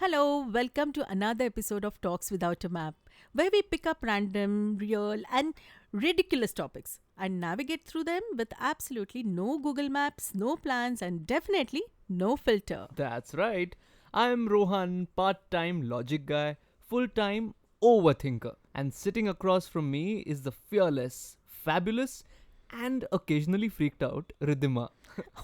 Hello, welcome to another episode of Talks Without a Map, where we pick up random, real, and ridiculous topics and navigate through them with absolutely no Google Maps, no plans, and definitely no filter. That's right. I'm Rohan, part time logic guy, full time overthinker. And sitting across from me is the fearless, fabulous, and occasionally freaked out Ridhima.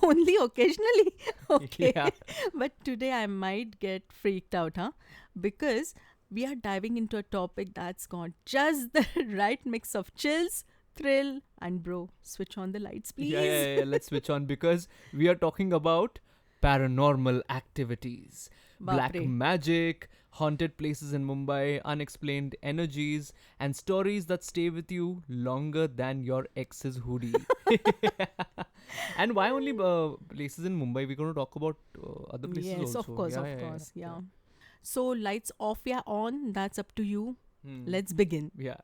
Only occasionally. Okay. Yeah. But today I might get freaked out, huh? Because we are diving into a topic that's got just the right mix of chills, thrill, and bro. Switch on the lights, Yeah, please. yeah, yeah. Let's switch on because we are talking about paranormal activities, black Bapre. magic, haunted places in Mumbai, unexplained energies, and stories that stay with you longer than your ex's hoodie. And why only places in Mumbai? We're going to talk about other places Yes, of also. course, Yeah, of yeah, yeah, course. yeah. Yeah. So, lights off, yeah, on. That's up to you. Hmm. Let's begin. Yeah.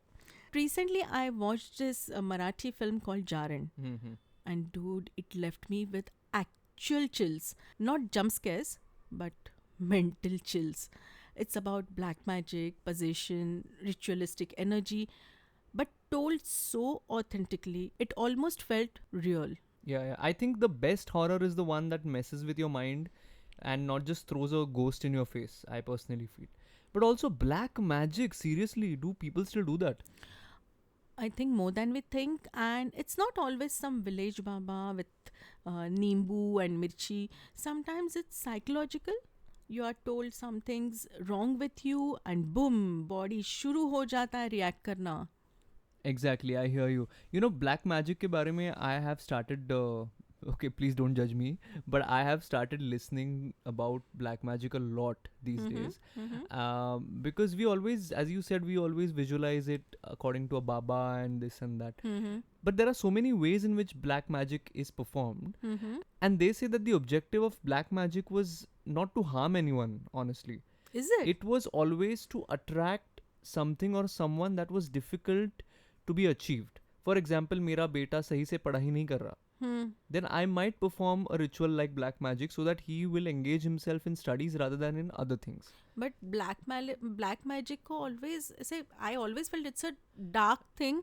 Recently, I watched this Marathi film called Jaran. Mm-hmm. And dude, it left me with actual chills. Not jump scares, but mental chills. It's about black magic, possession, ritualistic energy, but told so authentically, it almost felt real. Yeah, yeah. I think the best horror is the one that messes with your mind and not just throws a ghost in your face. I personally feel. But also black magic. Seriously, do people still do that? I think more than we think, and it's not always some village baba with nimbu and mirchi. Sometimes it's psychological. You are told something's wrong with you, and boom, body shuru ho jata hai react karna. Exactly, I hear you. You know, black magic ke bare mein I have started. Okay, please don't judge me, but I have started listening about black magic a lot these Mm-hmm. days. Mm-hmm. Because we always, as you said, we always visualize it according to a baba and this and that. Mm-hmm. But there are so many ways in which black magic is performed, Mm-hmm. and they say that the objective of black magic was not to harm anyone, honestly. Is it? It was always to attract something or someone that was difficult to be achieved. For example, मेरा बेटा सही से पढ़ाई नहीं कर रहा. Hmm. Then I might perform a ritual like black magic so that he will engage himself in studies rather than in other things. But black magic ko always say I always felt it's a dark thing.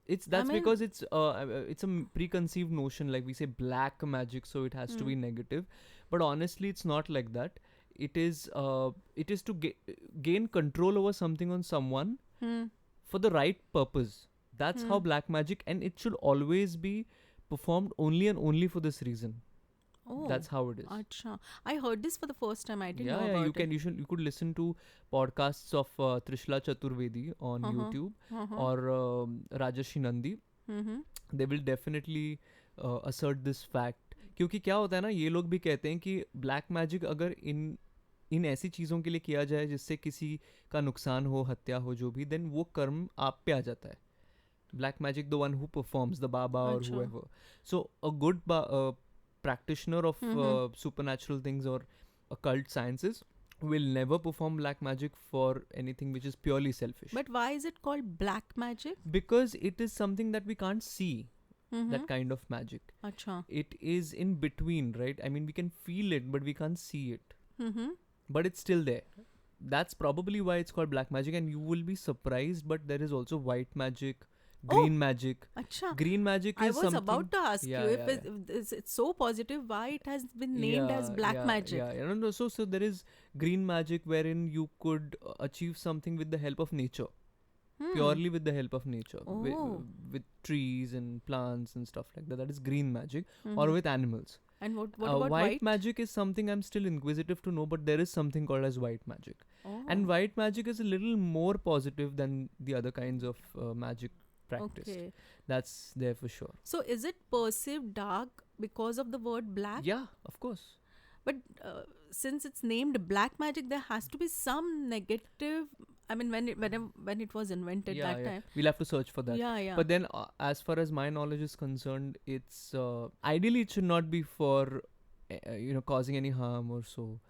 That's mean- because it's a preconceived notion, like we say black magic, so it has to be negative. But honestly, it's not like that. It is to gain control over something on someone Hmm. for the right purpose. That's how black magic, and it should always be performed only and only for this reason. Oh. That's how it is. Acha. I heard this for the first time. I didn't Yeah, know yeah, about it. you could listen to podcasts of Trishla Chaturvedi on Uh-huh. YouTube Uh-huh. or Rajarshi Nandi. Mm-hmm. They will definitely assert this fact. क्योंकि क्या होता है ना, ये लोग भी कहते हैं कि ब्लैक मैजिक अगर इन ऐसी चीज़ों के लिए किया जाए जिससे किसी का नुकसान हो, हत्या हो, जो भी, देन वो कर्म आप पे आ जाता है. Black magic, the one who performs, the baba or Acha. whoever. So a good practitioner of supernatural things or occult sciences will never perform black magic for anything which is purely selfish. But why is it called black magic? Because it is something that we can't see, Mm-hmm. that kind of magic. Acha. It is in between, right? I mean, we can feel it, but we can't see it. Mm-hmm. But it's still there. That's probably why it's called black magic, and you will be surprised, but there is also white magic, green magic. Acha. Green magic I is was something. about to ask Yeah, you if yeah, it's so positive, why it has been named as black magic. Yeah, yeah. No, so there is green magic wherein you could achieve something with the help of nature, Hmm. purely with the help of nature, Oh. with trees and plants and stuff like that. That is green magic, or Mhm. with animals. And what about white magic is something I'm still inquisitive to know, but there is something called as white magic, Oh. and white magic is a little more positive than the other kinds of magic practiced. Okay. That's there for sure. So is it perceived dark because of the word black? Yeah, of course. But since it's named black magic, there has to be some negative. I mean, when it was invented Yeah, that yeah. time. We'll have to search for that. Yeah, yeah. But then, as far as my knowledge is concerned, it's ideally it should not be for causing any harm or so.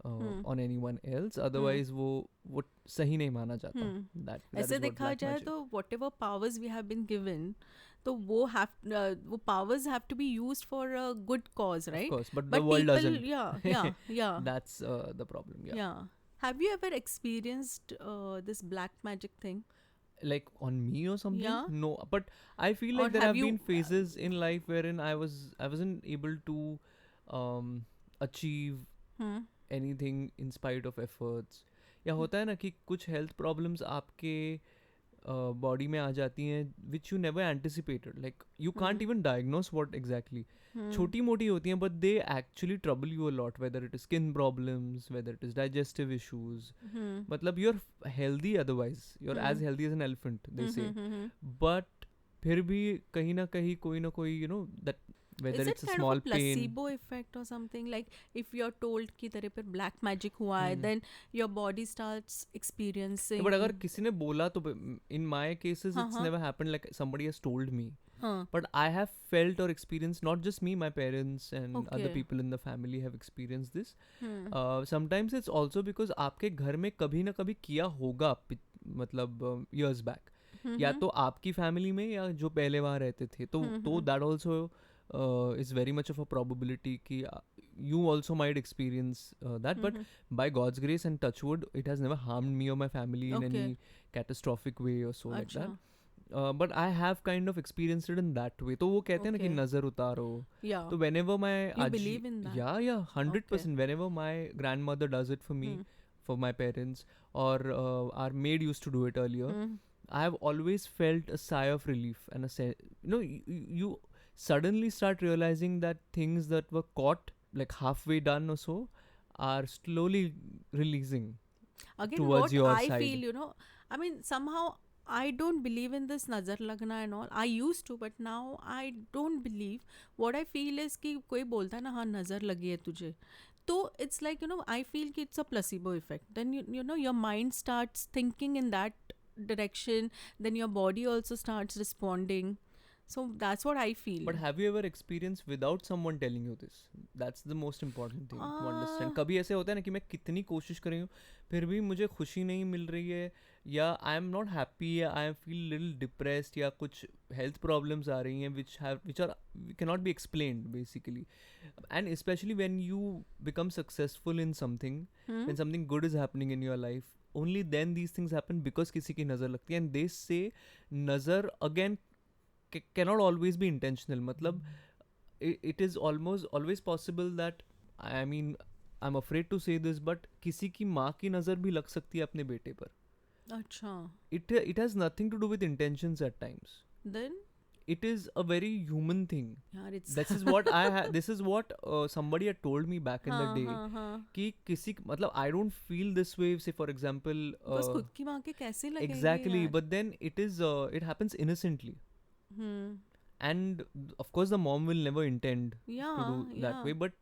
Hmm. on anyone else. Otherwise वो सही नहीं माना जाता. Hmm. That ऐसे is what देखा black जाए magic. तो whatever powers we have been given, तो वो powers have to be used for a good cause, Of right? course, but the But world people, doesn't. yeah. That's the problem. Yeah. Yeah. Have you ever experienced this black magic thing? Like on me or something. Yeah. No, but I feel Or like there have have you? been phases in life wherein I wasn't able to um achieve Hmm. anything in spite of efforts. या होता है ना कि कुछ health problems आपके body में आ जाती हैं which you never anticipated. Like you can't even diagnose what exactly. छोटी मोटी होती हैं but they actually trouble you a lot, whether it is skin problems, whether it is digestive issues. मतलब you're healthy otherwise, you're as healthy as an elephant, they say. But फिर भी कहीं ना कहीं कोई ना कोई you know that whether Is it it's a kind small of a pain. placebo effect or something? Like if you're told कि तेरे पे black magic हुआ है, then your body starts experiencing. But अगर किसी ने बोला तो in my cases it's never happened like somebody has told me. But I have felt or experienced, not just me, my parents and other Okay. people in the family have experienced this. Sometimes it's also because आपके घर में कभी ना कभी किया होगा मतलब years back. या तो आपकी फैमिली में या जो पहले वहाँ रहते थे तो that also is very much of a probability कि you also might experience that. But by God's grace and touch wood, it has never harmed me or my family in Okay. any catastrophic way or so like अच्छा. that. But I have kind of experienced it in that way. तो वो कहते हैं ना कि Okay. नज़र उतारो. Yeah. तो whenever my You believe in that? yeah 100%. Whenever my grandmother does it for me, for my parents, or our maid used to do it earlier, I have always felt a sigh of relief and you suddenly start realizing that things that were caught like halfway done or so are slowly releasing Again, towards what your I side. feel, I mean, somehow I don't believe in this nazar lagna and all. I used to, but now I don't believe. What I feel is कि कोई बोलता है ना हाँ नज़र लगी है तुझे, तो it's like I feel कि it's a placebo effect. Then your mind starts thinking in that direction. Then your body also starts responding. So that's what I feel. But have you ever experienced without someone telling you this? That's the most important thing to understand. कभी ऐसे होता है ना कि मैं कितनी कोशिश कर रही हूँ फिर भी मुझे खुशी नहीं मिल रही है, या आई एम नॉट हैप्पी, या I am feel little depressed, या कुछ हेल्थ प्रॉब्लम्स आ रही हैं which are cannot be explained basically. And especially when you become successful in something, when something good is happening in your life, only then these things happen because किसी की नज़र लगती है. And they say नज़र again cannot always be intentional. मतलब it is always possible that, I mean I'm afraid to say this, but किसी की माँ की नज़र भी लग सकती है अपने बेटे पर. अच्छा. It has nothing to do with intentions at times. Then It is a very human thing. यार it's This is what this is what somebody had told me back in the day. कि किसी मतलब I don't feel this way. Say for example. बस खुद की माँ के कैसे लगेंगे Exactly, यार? but then it happens innocently. And of course the mom will never intend to do that way, but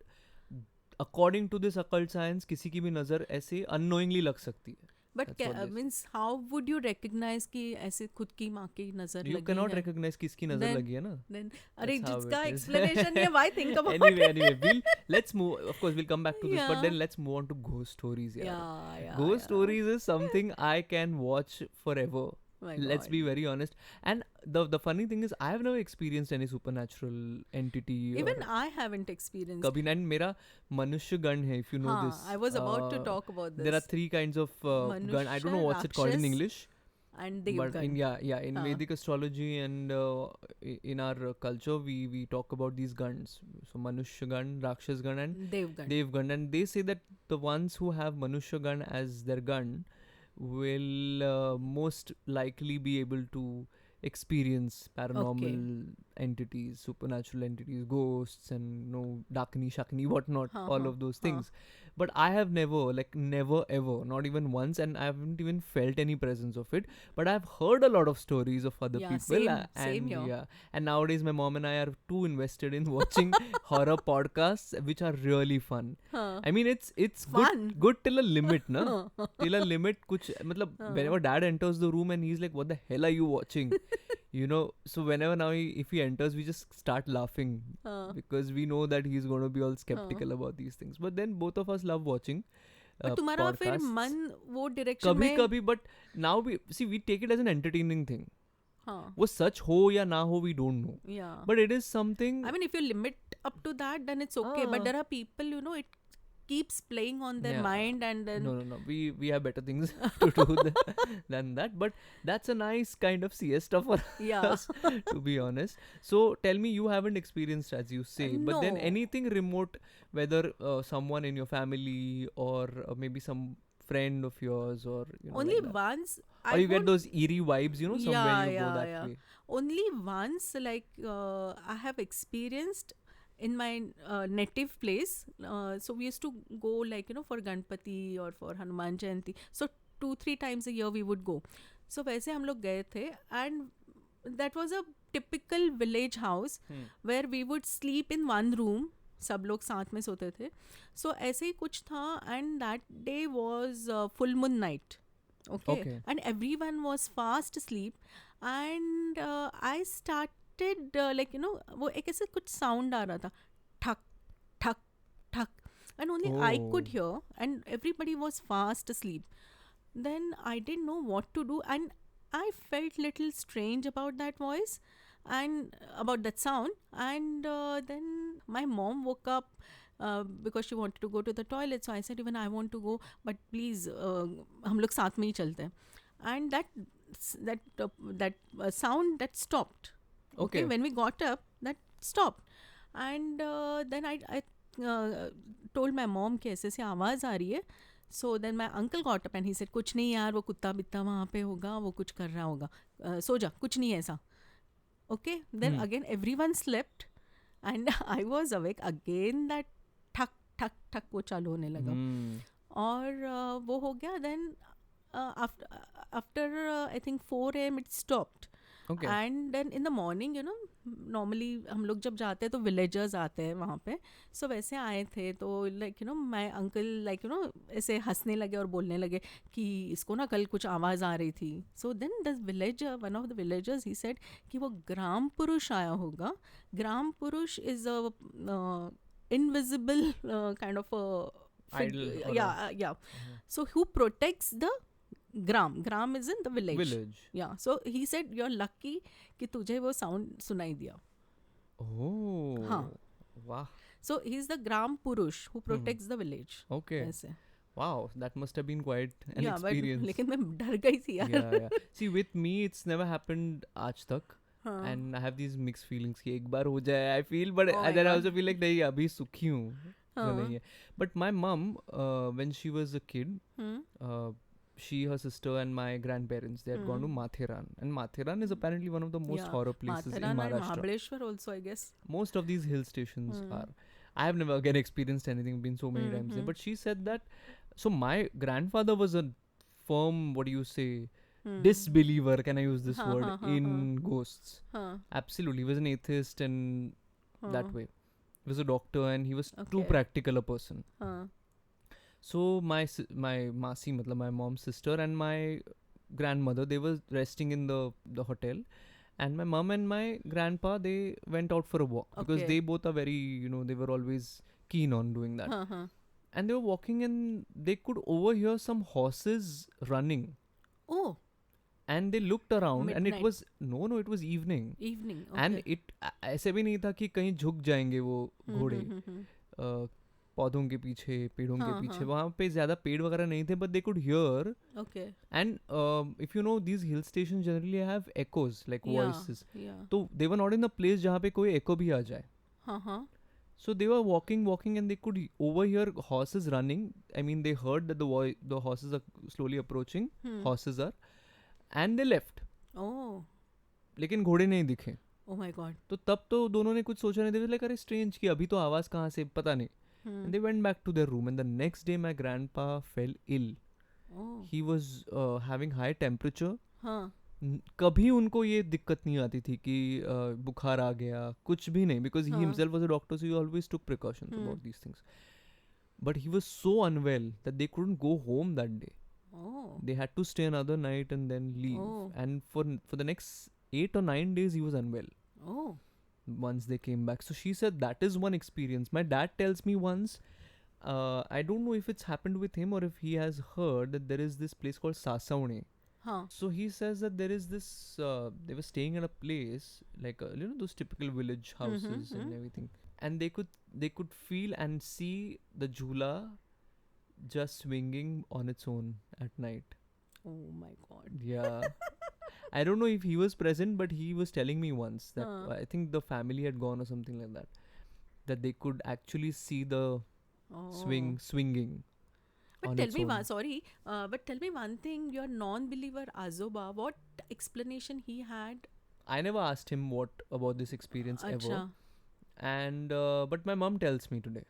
according to this occult science किसी की भी नज़र ऐसे unknowingly लग सकती है. But That's what they say. means how would you recognize कि ऐसे खुद की माँ की नजर You लगी cannot है? recognize किसकी नज़र Then- लगी है ना. Then अरे That's how जिसका it is. explanation है, why think about Anyway, let's move. Of course, we'll come back to this, but Yeah. then let's move on to ghost stories. Yeah. Ghost stories is something I can watch forever. My Let's God. be very honest. And the funny thing is, I have never experienced any supernatural entity. Even I haven't experienced. कभी नहीं. मेरा मनुष्य गण है, if you know हाँ, this. I was about to talk about this. There are 3 kinds of gun. I don't know what's it called in Rakshas, English. And But Devgan. in हाँ. Vedic astrology and in our culture, we talk about these guns. So Manushya gun, Rakshas gun, and Devgan. Dev gun. And they say that the ones who have Manushya gun as their gun will most likely be able to experience paranormal entities, supernatural entities, ghosts, and Dakini, Shakni, whatnot, all of those things. But I have never ever, not even once, and I haven't even felt any presence of it. But I've heard a lot of stories of other Yeah, people. same And here. yeah, and nowadays my mom and I are too invested in watching horror podcasts, which are really fun. हाँ. I mean, it's Fun. good till a limit, na? Till a limit, कुछ मतलब whenever dad enters the room and he's like, "What the hell are you watching?" you know, so whenever now if he enters, we just start laughing हाँ because we know that he's going to be all हाँ skeptical about these things. But then both of us love watching पर तुम्हारा फिर podcasts. मन वो direction कभी में कभी, but now we see, we take it as an entertaining thing. हाँ वो सच हो या ना हो, we don't know, या but it is something. I mean, if you limit up to that, then it's okay. But Ah, there are people, you know, it keeps playing on their yeah. mind, and then No. We have better things to do than that. But that's a nice kind of siesta for yeah, us, to be honest. So tell me, you haven't experienced, as you say, but then no. anything remote, whether someone in your family or maybe some friend of yours, or you know, Only like that. once Or I you get won't. those eerie vibes, you know, somewhere Yeah, you go yeah, that yeah. way. Only once, like I have experienced in my native place. So we used to go, like, you know, for Ganpati or for Hanuman Jayanti. So 2-3 times a year we would go. So वैसे हम लोग गए थे, and that was a typical village house where we would sleep in one room. सब लोग साथ में सोते थे. So ऐसे ही कुछ था, and that day was full moon night. Okay. And everyone was fast asleep, and I started like, you know, वो एक ऐसे कुछ sound आ रहा था, ठक ठक ठक, and only I could Oh. hear, and everybody was fast asleep. Then I didn't know what to do, and I felt little strange about that voice and about that sound. And then my mom woke up because she wanted to go to the toilet. So I said, even I want to go, but please, हम लोग साथ में ही चलते हैं. And that sound that stopped. Okay, Okay. when we got up, that stopped. And then I told my mom कि ऐसे ऐसे आवाज़ आ रही है. So then my uncle got up and he said, कुछ नहीं यार, वो कुत्ता बित्ता वहाँ पे होगा, वो कुछ कर रहा होगा, सो जा, कुछ नहीं है ऐसा. Okay, then again everyone slept, and I was awake again. That ठक ठक ठक वो चालू होने लगा, और वो हो गया. Then after I think 4 a.m. it stopped. Okay. And then in the morning, you know, normally हम लोग जब जाते हैं तो villagers आते हैं वहाँ पे. So वैसे आए थे, तो like, you know, my uncle, like, you know, ऐसे हंसने लगे और बोलने लगे कि इसको ना कल कुछ आवाज़ आ रही थी. So then the villager, one of the villagers, he said कि वो ग्राम पुरुष आया होगा. ग्राम पुरुष is a invisible kind of a Idol or yeah. So who protects the gram is in the village. Yeah, so he said you're lucky कि तुझे वो sound सुनाई दिया. Oh. हाँ. Wow. So he's the gram purush who protects the village. Okay. ऐसे. Wow, that must have been quite an Yeah, but experience. लेकिन मैं डर गई थी यार. Yeah. See, with me, it's never happened आज तक. हाँ. And I have these mixed feelings कि एक बार हो जाए, I feel, but Oh my then I God. also feel like नहीं, अभी सुखी हूँ. तो हाँ. नहीं है. But my mom, when she was a kid, she, her sister, and my grandparents, they had gone to Matheran. And Matheran is apparently one of the most Yeah. horror places in Matheran and Maharashtra. Mahabaleshwar also, I guess. Most of these hill stations are. I have never again experienced anything, been so many times there. But she said that, so my grandfather was a firm, what do you say, disbeliever, can I use this हाँ, word, हाँ, हाँ, in ghosts. हाँ. Absolutely. He was an atheist and that हाँ. way. He was a doctor and he was too Okay. practical a person. हाँ. So my masi, matlab my mom's sister, and my grandmother, they were resting in the hotel, and my mom and my grandpa, they went out for a walk because Okay. they both are very, you know, they were always keen on doing that. हाँ, हाँ. And they were walking and they could overhear some horses running, Oh, and they looked around and it Midnight. was it was evening. evening. Okay. And it ऐसे भी नहीं था कि कहीं झुक जाएंगे वो घोड़े पौधों के पीछे, पेड़ों के हाँ, पीछे. हाँ. वहाँ पे ज़्यादा पेड़ वगैरह नहीं थे, but they could hear. Okay. And if you know, these hill stations generally have echoes, like Yeah. voices. Yeah. So they were not in the place जहाँ पे कोई echo भी आ जाए. हाँ, हाँ. So they were walking, and they could overhear horses running. I mean, they heard that the horses are slowly approaching. Horses are, and they left. Oh. लेकिन घोड़े नहीं दिखे. Oh my God. तो तब तो दोनों ने कुछ सोचा नहीं. They were like, अरे strange कि अभी तो आवाज़ कहाँ से, पता नहीं. And they went back to their room, and the next day my grandpa fell ill. Oh. He was having high temperature. हाँ. कभी उनको ये दिक्कत नहीं आती थी कि बुखार आ गया, कुछ भी नहीं, because he himself was a doctor, so he always took precautions about these things. But he was so unwell that they couldn't go home that day. Oh. They had to stay another night and then leave. Oh. And for the next 8 or 9 days he was unwell Oh. once they came back. So she said that is one experience. My dad tells me once, I don't know if it's happened with him or if he has heard that there is this place called Sasaune. Huh. So he says that there is this, they were staying at a place like, those typical village houses and everything. And they could feel and see the jhula just swinging on its own at night. Oh my God. Yeah. I don't know if he was present, but he was telling me once that Huh. I think the family had gone or something like that. That they could actually see the Oh. swinging But on tell its me own. one, sorry, but tell me one thing, your non-believer Azoba, what explanation he had? I never asked him what about this experience ever. Acha. And but my mom tells me today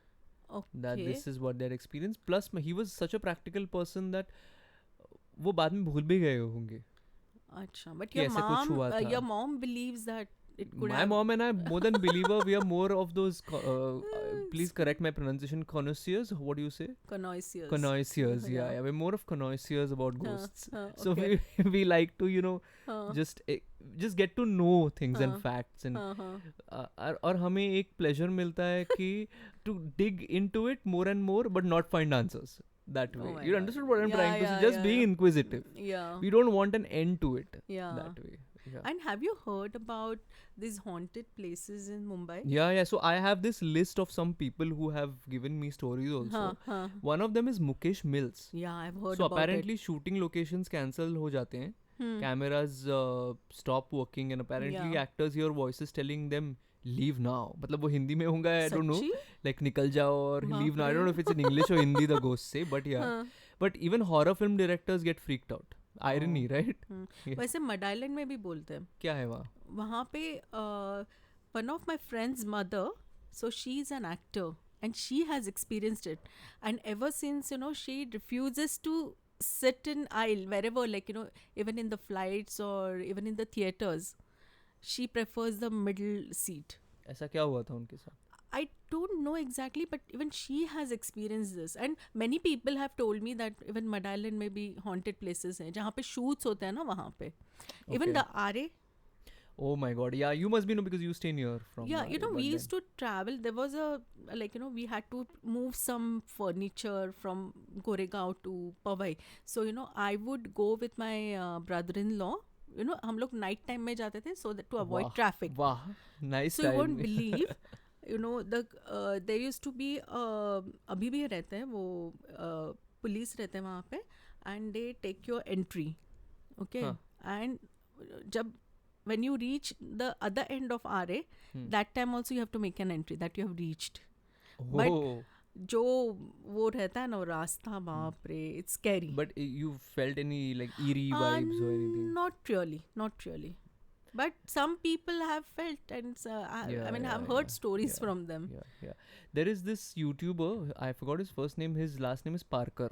that Okay. this is what their experience. Plus he was such a practical person that वो बाद में भूल भी गए होंगे Acha. But कि your ऐसा कुछ mom, हुआ था. your mom believes that it could My have. mom and I, more than believer, we are more of those. Please correct my pronunciation. Connoisseurs. What do you say? Connoisseurs. Connoisseurs. Yeah, Yeah. yeah. We're more of connoisseurs about Huh, ghosts. huh, So okay. we like to Huh, just get to know things and Huh. facts and huh. और हमें एक pleasure मिलता है कि to dig into it more and more but not find answers that way. Oh my You God. understood what I'm Yeah, trying to yeah, say? Just yeah, being yeah. inquisitive. Yeah. We don't want an end to it Yeah. that way. Yeah. And have you heard about these haunted places in Mumbai? Yeah. So I have this list of some people who have given me stories also. Huh. One of them is Mukesh Mills. Yeah, I've heard So about apparently shooting locations cancel हो जाते हैं. it. Cameras stop working and apparently Yeah. actors hear voices telling them leave now. मतलब वो हिंदी में होगा, I don't know. Sachi? Like निकल जाओ or बाप leave now. I रे. don't know if it's in English or Hindi the ghosts say, but yeah. Huh. But even horror film directors get freaked out. Irony, Oh. right? Yeah. वैसे mud island में भी बोलते हैं क्या है वहाँ? वहाँ पे one of my friends mother so she is an actor and she has experienced it and ever since she refuses to sit in aisle wherever, like even in the flights or even in the theaters. She prefers the middle seat. ऐसा क्या हुआ था उनके साथ? I don't know exactly, but even she has experienced this, and many people have told me that even Mud Island में भी haunted places हैं जहाँ पे shoots होते हैं ना वहाँ पे. Even Okay. the RA, Oh my god. Yeah, you must be because you stay near from. yeah, Mumbai, we but used to travel. There was a we had to move some furniture from Goregaon to Powai. So I would go with my brother-in-law. हम लोग night time में जाते थे so that to avoid वाह, traffic. वाह, nice So you time. won't believe, there used to be अभी भी रहते हैं वो पुलिस रहते हैं वहाँ पे and they take your entry, okay? Huh. And जब when you reach the other end of RA, that time also you have to make an entry that you have reached. But Oh, जो वो रहता है ना वो रास्ता बाप रे, it's scary. but you felt any like eerie vibes or anything? Not really. But some people have felt, and Yeah, I've yeah, heard yeah, stories yeah, from them. Yeah. There is this YouTuber, I forgot his first name, his last name is Parker.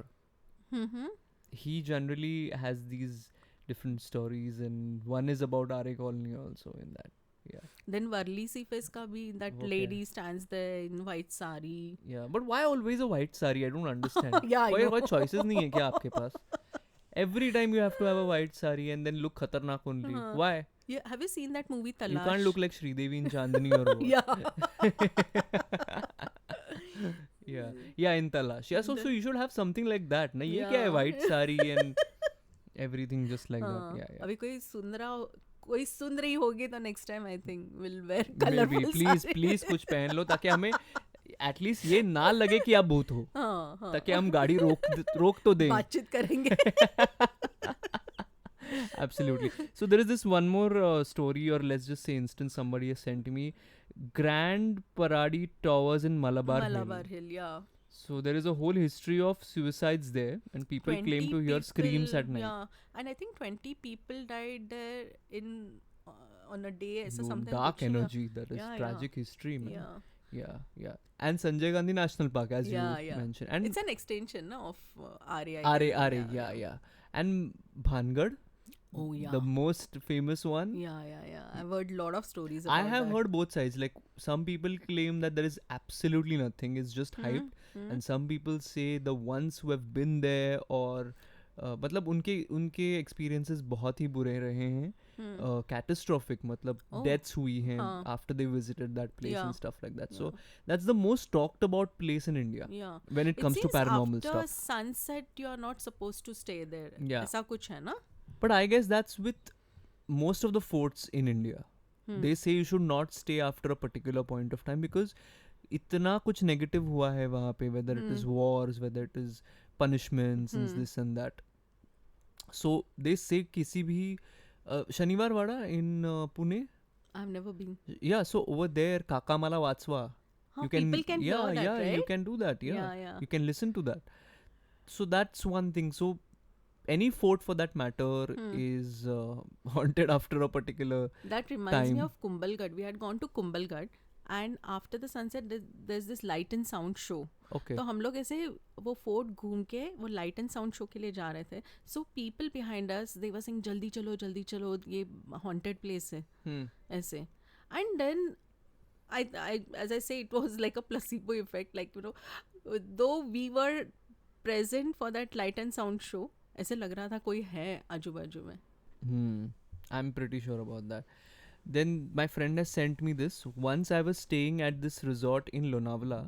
Mm-hmm. He generally has these different stories and one is about RA Colony also in that. Yeah. Then Varli Seaface ka bhi, that Okay. lady stands there in white sari. Yeah, but why always a white sari? I don't understand. Yeah, I know. Why choices नहीं है क्या आपके पास? Every time you have to have a white sari and then look खतरनाक only. हाँ. Why? Yeah, have you seen that movie Talash? You can't look like Sridevi in Chandni or what. Yeah. Yeah, in Talash. Yeah, so you should have something like that. ना ये क्या है Yeah. white sari and everything just like हाँ. that. Yeah. अभी कोई सुन रही होगी तो next time I think will wear Maybe colorful please sari. कुछ पहन लो ताकि हमें एटलीस्ट ये ना लगे कि आप भूत हो, हाँ. ताकि हम गाड़ी रोक तो दें. बातचीत करेंगे. Absolutely. So there is this one more story, or let's just say instance somebody has sent me. Grand Paradi Towers in Malabar Hill, yeah. So there is a whole history of suicides there, and people claim to hear screams at night. Yeah, and I think 20 people died there in on a day. ऐसा Dude, something. dark कुछ, yeah. energy. That is Yeah, tragic history, man. Yeah. Yeah. And Sanjay Gandhi National Park, as Yeah, you yeah. mentioned. And It's an extension of RA. RA, yeah. And Bhangad, Oh yeah. the most famous one. Yeah. I've heard a lot of stories about I have that. heard both sides. Like some people claim that there is absolutely nothing; it's just hyped, and some people say the ones who have been there or मतलब उनके experiences बहुत ही बुरे रहे हैं. catastrophic, मतलब Oh. deaths हुई हैं हाँ. after they visited that place Yeah. and stuff like that. So Yeah. that's the most talked about place in India Yeah. when it It comes to seems paranormal after stuff. sunset you are not supposed to stay there. Yeah. ऐसा कुछ है ना? But I guess that's with most of the forts in India. Hmm. They say you should not stay after a particular point of time because इतना कुछ negative हुआ है वहाँ पे, whether it is wars, whether it is punishments and this and that. So they say किसी भी शनिवार वाड़ा in Pune. I've never been. Yeah, so over there Kakamala Vatswa. Huh, people can hear that, yeah, right? you can do that. Yeah, Yeah. you can listen to that. So that's one thing. So any fort for that matter is haunted after a particular That reminds me time. of Kumbhalgarh. We had gone to Kumbhalgarh and after the sunset there's this light and sound show. Okay. तो हम लोग ऐसे वो fort घूम के वो light and sound show के लिए जा रहे थे. So people behind us they were saying जल्दी चलो ये हॉन्टेड प्लेस है ऐसे. And then I as I say, it was like a placebo effect, like, you know, though we were present for that light and sound show, ऐसे लग रहा था कोई है आजू बाजू में. I'm pretty sure about that. Then my friend has sent me this. Once I was staying at this resort in Lonavala,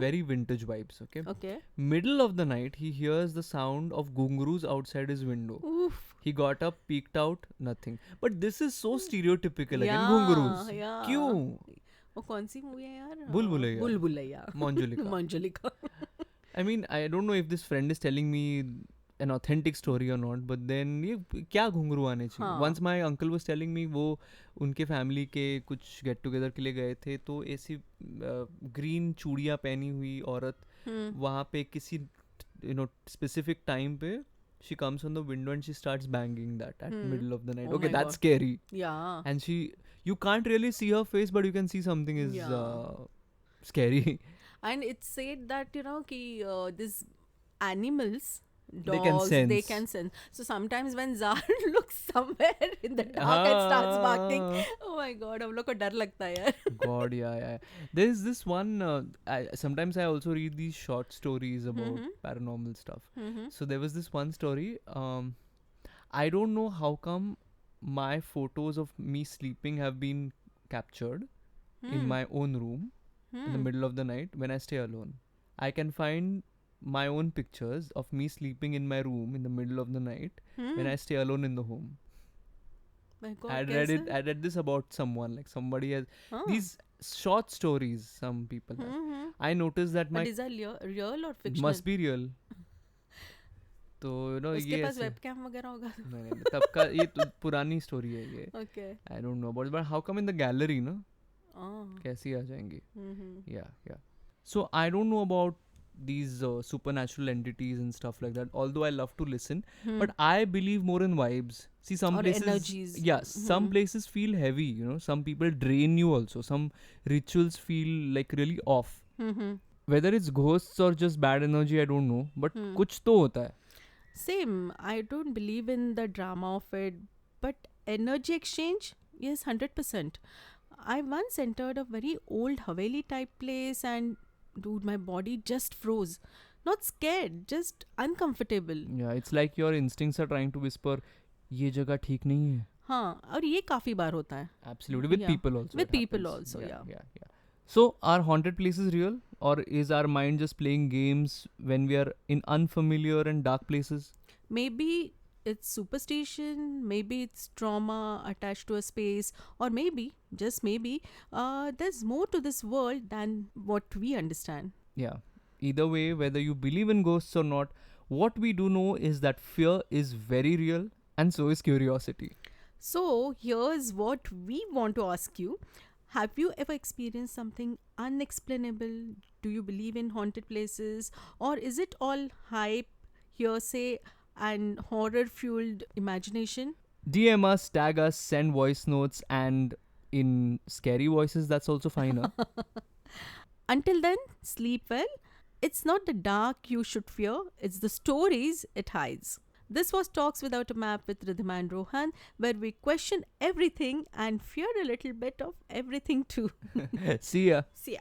very vintage vibes, okay? Okay. Middle of the night, he hears the sound of gungrus outside his window. Oof. He got up, peeked out, nothing. But this is so stereotypical again, Yeah, gungrus. yeah. क्यों? वो कौन सी movie है यार? बुलबुलैया. बुलबुलैया. Manjulika. Manjulika. I mean, I don't know if this friend is telling me an authentic story or not, but then ये क्या घुंघरू आने चाहिए. हाँ. Once my uncle was telling me वो उनके फैमिली के कुछ गेट टुगेदर के लिए गए थे, तो ऐसी ग्रीन चूड़ियाँ पहनी हुई औरत वहाँ पे किसी specific time पे she comes on the window and she starts banging that at middle of the night. Oh Okay, my that's God. scary. Yeah. And you can't really see her face, but you can see something is Yeah. scary. And it's said that, you know, ki, these animals, They can dogs, they sense. can sense. So sometimes when Zar looks somewhere in the dark and starts barking, oh my God, हम लोग को डर लगता है यार. God, yeah. There's this one. Sometimes I also read these short stories about paranormal stuff. So there was this one story. I don't know how come my photos of me sleeping have been captured in my own room in the middle of the night when I stay alone. I can find my own pictures of me sleeping in my room in the middle of the night when I stay alone in the home. My God, I read this about someone, like somebody has these short stories some people have. I noticed that But is that real or fictional? must be real. तो उसके ये पास ऐसे- webcam वगैरह होगा. नहीं, तब का ये तो पुरानी स्टोरी है ये. Okay. I don't know about it, but how come in the gallery no? Oh. कैसी आ जाएंगी? Yeah. So I don't know about these supernatural entities and stuff like that, although I love to listen, but I believe more in vibes. See, some Or places energies. some places feel heavy, some people drain you also, some rituals feel like really off. Whether it's ghosts or just bad energy, I don't know, but कुछ तो होता है. Same. I don't believe in the drama of it, but energy exchange, yes, 100%. I once entered a very old Haveli type place and dude, my body just froze. Not scared, just uncomfortable. Yeah, it's like your instincts are trying to whisper, ये जगह ठीक नहीं है. हाँ, और ये काफी बार होता है. Absolutely, with Yeah. people also. With it people happens. also, yeah. So, are haunted places real, or is our mind just playing games when we are in unfamiliar and dark places? Maybe it's superstition, maybe it's trauma attached to a space, or maybe, just maybe, there's more to this world than what we understand. Yeah. Either way, whether you believe in ghosts or not, what we do know is that fear is very real, and so is curiosity. So, here's what we want to ask you. Have you ever experienced something unexplainable? Do you believe in haunted places? Or is it all hype, hearsay, and horror-fueled imagination? DM us, tag us, send voice notes, and in scary voices, that's also fine. Huh? Until then, sleep well. It's not the dark you should fear, it's the stories it hides. This was Talks Without a Map with Ridhima and Rohan, where we question everything and fear a little bit of everything too. See ya. See ya.